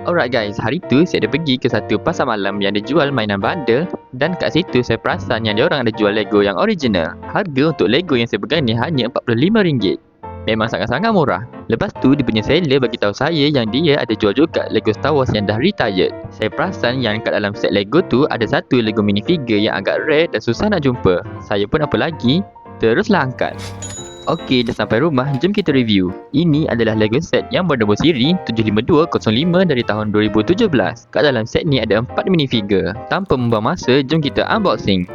Alright guys, hari tu saya ada pergi ke satu pasar malam yang ada jual mainan bundle dan kat situ saya perasan yang diorang ada jual Lego yang original. Harga untuk Lego yang saya pegang ni hanya RM45. Memang sangat-sangat murah. Lepas tu dia punya seller bagi tahu saya yang dia ada jual juga Lego Star Wars yang dah retired. Saya perasan yang kat dalam set Lego tu ada satu Lego minifigure yang agak rare dan susah nak jumpa. Saya pun apa lagi, teruslah angkat. Okey, dah sampai rumah, jom kita review. Ini adalah Lego set yang bernombor siri 75205 dari tahun 2017. Kat dalam set ni ada 4 minifigure. Tanpa membuang masa, jom kita unboxing.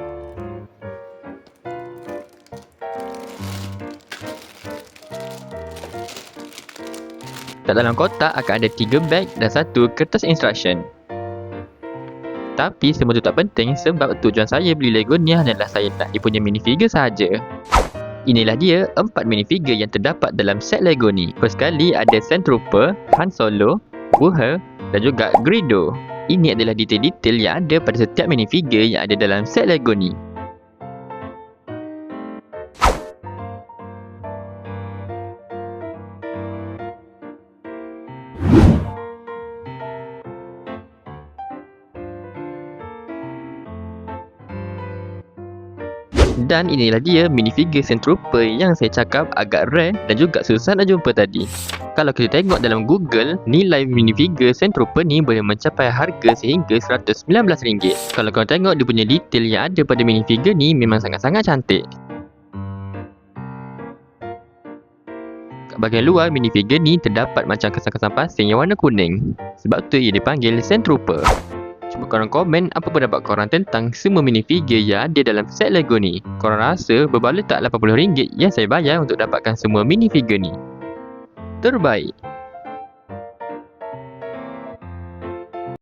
Kat dalam kotak akan ada 3 beg dan 1 kertas instruction. Tapi semua tu tak penting sebab tujuan saya beli Lego ni hanyalah saya nak dia punya minifigure sahaja. Inilah dia 4 minifigure yang terdapat dalam set Lego ni. First kali ada Sand Trooper, Han Solo, Wooher dan juga Greedo. Ini adalah detail-detail yang ada pada setiap minifigure yang ada dalam set Lego ni. Dan inilah dia minifigure Sand Trooper yang saya cakap agak rare dan juga susah nak jumpa tadi. Kalau kita tengok dalam Google, nilai minifigure Sand Trooper ni boleh mencapai harga sehingga RM119. Kalau korang tengok dia punya detail yang ada pada minifigure ni memang sangat-sangat cantik. Kat bahagian luar minifigure ni terdapat macam kesan-kesan pasir yang warna kuning. Sebab tu ia dipanggil Sand Trooper. Cuba korang komen apa pendapat korang tentang semua minifigure yang ada dalam set Lego ni. Korang rasa berbaloi tak RM80 yang saya bayar untuk dapatkan semua minifigure ni? Terbaik!